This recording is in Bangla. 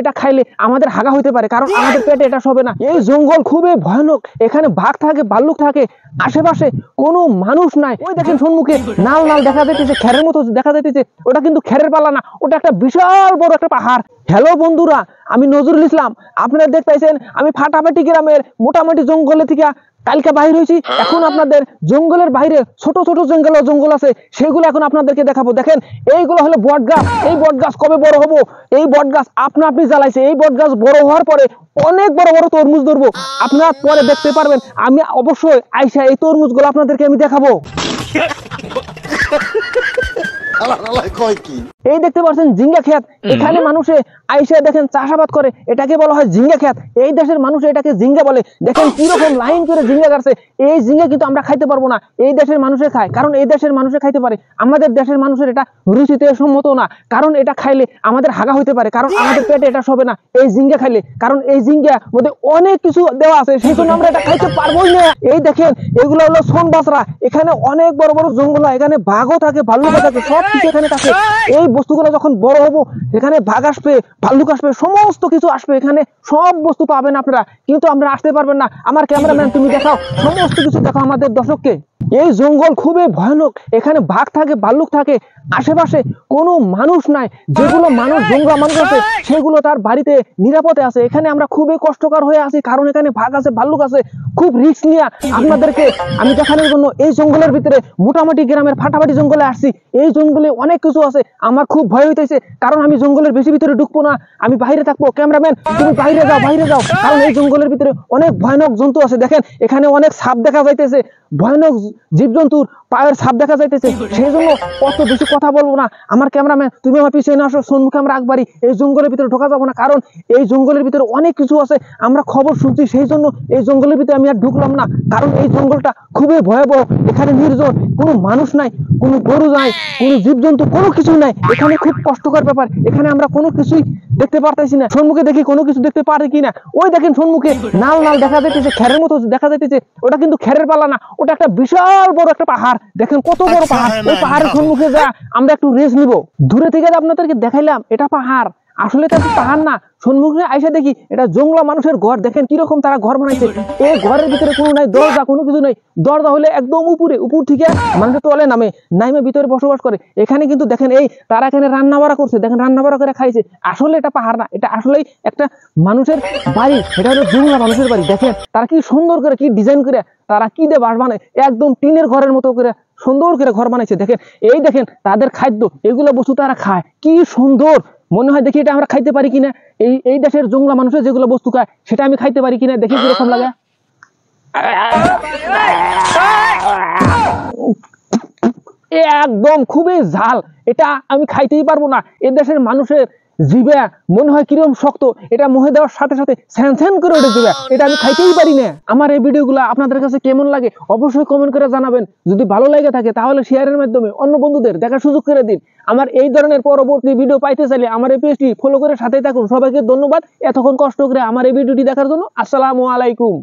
এটা খাইলে আমাদের হাগা হইতে পারে, কারণ আমাদের পেটে এটা শোবে না। এই জঙ্গল খুবই ভয়ানক, এখানে বাঘ থাকে, ভাল্লুক থাকে, আশেপাশে কোনো মানুষ নাই। ওই দেখেন সম্মুখে নাল নাল দেখা যাইতেছে, খেরের মতো দেখা যাইতেছে, ওটা কিন্তু খেরের পালা না, ওটা একটা বিশাল বড় একটা পাহাড়। হ্যালো বন্ধুরা, আমি নজরুল ইসলাম। আপনারা দেখতেছেন আমি ফাটাফাটি গ্রামের মোটামুটি জঙ্গলে থেকে কালকে বাইরে হয়েছি। এখন আপনাদের জঙ্গলের বাইরে ছোট ছোট জঙ্গল আছে, সেগুলো এখন আপনাদেরকে দেখাবো। দেখেন এইগুলো হলো বট গাছ। এই বট গাছ কবে বড় হবো, এই বট গাছ আপনি জ্বালাইছে। এই বট গাছ বড় হওয়ার পরে অনেক বড় বড় তরমুজ ধরবো, আপনারা পরে দেখতে পারবেন। আমি অবশ্যই আইসা এই তরমুজ গুলো আপনাদেরকে আমি দেখাবো। এই দেখতে পাচ্ছেন জিঙ্গা ক্ষেত, এখানে মানুষে আইসা দেখেন চাষাবাদ করে, এটাকে বলা হয় জিঙ্গা ক্ষেত। এই দেশের মানুষ এটাকে জিঙ্গা বলে। দেখেন কি রকম লাইন করে জিঙ্গা গাছে। এই জিঙ্গা কিন্তু আমরা খাইতে পারবো না, এই দেশের মানুষে খায়, কারণ এই দেশের মানুষে খাইতে পারে। আমাদের দেশের মানুষের এটা রুচিতে সম্মত না, কারণ এটা খাইলে আমাদের হাগা হইতে পারে, কারণ আমাদের পেটে এটা শোবে না এই জিঙ্গা খাইলে, কারণ এই জিঙ্গা মধ্যে অনেক কিছু দেওয়া আছে, সেই জন্য আমরা এটা খাইতে পারবোই না। এই দেখেন এগুলো হলো সোনবাসরা, এখানে অনেক বড় বড় জঙ্গল, এখানে বাঘও থাকে, ভাল্লুকও থাকে, সব কিছু এখানে থাকে। এই বস্তুগুলো যখন বড় হবো, এখানে বাঘ আসবে, ভাল্লুক আসবে, সমস্ত কিছু আসবে, এখানে সব বস্তু পাবেন আপনারা, কিন্তু আমরা আসতে পারবেন না। আমার ক্যামেরাম্যান তুমি দেখাও, সমস্ত কিছু দেখাও আমাদের দর্শককে। এই জঙ্গল খুবই ভয়ানক, এখানে বাঘ থাকে, ভাল্লুক থাকে, আশেপাশে কোনো মানুষ নাই। যেগুলো মানুষ জঙ্গল মানুষ আছে সেগুলো তার বাড়িতে নিরাপদে আছে। এখানে আমরা খুবই কষ্টকর হয়ে আছি, কারণ এখানে বাঘ আছে, ভাল্লুক আছে। খুব রিস্ক নিয়ে আপনাদেরকে আমি দেখানোর জন্য এই জঙ্গলের ভিতরে মোটামুটি গ্রামের ফাটাফাটি জঙ্গলে আসছি। এই জঙ্গলে অনেক কিছু আছে, আমার খুব ভয় হইতেছে, কারণ আমি জঙ্গলের বেশি ভিতরে ঢুকবো না, আমি বাইরে থাকবো। ক্যামেরাম্যান তুমি বাইরে যাও, কারণ এই জঙ্গলের ভিতরে অনেক ভয়ানক জন্তু আছে। দেখেন এখানে অনেক সাপ দেখা যাইতেছে, ভয়ানক জীবজন্তুর পায়ের ছাপ দেখা যাইতেছে, সেই জন্য অত বেশি কথা বলবো না। আমার ক্যামেরাম্যান তুমি আমার পিছনে আসো, সম্মুখে আমরা একবারই এই জঙ্গলের ভিতরে ঢোকা যাবো না, কারণ এই জঙ্গলের ভিতরে অনেক কিছু আছে, আমরা খবর শুনছি, সেই জন্য এই জঙ্গলের ভিতরে আমি আর ঢুকলাম না, কারণ এই জঙ্গলটা খুবই ভয়াবহ। এখানে নির্জন, কোনো মানুষ নাই, কোনো গরু নাই, কোনো জীবজন্তু, কোনো কিছু নাই। এখানে খুব কষ্টকর ব্যাপার, এখানে আমরা কোনো কিছুই দেখতে পারতেছি না। সম্মুখে দেখি কোনো কিছু দেখতে পারে কিনা। ওই দেখেন সম্মুখে নাল নাল দেখা যাইতেছে, খেরের মতো দেখা যাইতেছে, ওটা কিন্তু খেরের পালা না, ওটা একটা বিশাল বড় একটা পাহাড়। দেখেন কত বড় পাহাড়। ওই পাহাড়ের সম্মুখে যা আমরা একটু রেস্ট নিব। দূরে থেকে আপনাদেরকে দেখাইলাম এটা পাহাড়, আসলে এটা পাহাড় না। সম্মুখে আইসা দেখি এটা জঙ্গলা মানুষের ঘর। দেখেন কিরকম তারা ঘর বানাইছে। এই ঘরের ভিতরে কোনো নাই দরজা, কোনো কিছু নাই। দরজা হলে একদম উপর থেকে মানুষের তলে নামে ভিতরে বসবাস করে। এখানে কিন্তু দেখেন এই তারা এখানে রান্না বাড়া করছে, দেখেন রান্না বাড়া করে খাইছে। আসলে এটা পাহাড় না, এটা আসলেই একটা মানুষের বাড়ি, এটা হলো জঙ্গলা মানুষের বাড়ি। দেখেন তারা কি সুন্দর করে, কি ডিজাইন করে তারা কি দিয়ে বাস বানায়, একদম টিনের ঘরের মতো করে সুন্দর করে ঘর বানাইছে। দেখেন এই দেখেন তাদের খাদ্য, এগুলো বস্তু তারা খায়, কি সুন্দর। মনে হয় দেখি এটা আমরা খাইতে পারি কিনা। এই দেশের জঙ্গলা মানুষের যেগুলো বস্তু খায় সেটা আমি খাইতে পারি কিনা, দেখি কিরকম লাগে। একদম খুবই ঝাল, এটা আমি খাইতেই পারবো না। এ দেশের মানুষের জিভে মনে হয় কিরকম শক্ত, এটা মুখে দেওয়ার সাথে সাথে স্যান করে উঠে যাবে, এটা আমি খাইতেই পারি না। আমার এই ভিডিওগুলো আপনাদের কাছে কেমন লাগে অবশ্যই কমেন্ট করে জানাবেন। যদি ভালো লাগে থাকে তাহলে শেয়ারের মাধ্যমে অন্য বন্ধুদের দেখার সুযোগ করে দিন। আমার এই ধরনের পরবর্তী ভিডিও পাইতে চাইলে আমার এই পেজটি ফলো করে সাথেই থাকুন। সবাইকে ধন্যবাদ এতক্ষণ কষ্ট করে আমার এই ভিডিওটি দেখার জন্য। আসসালামু আলাইকুম।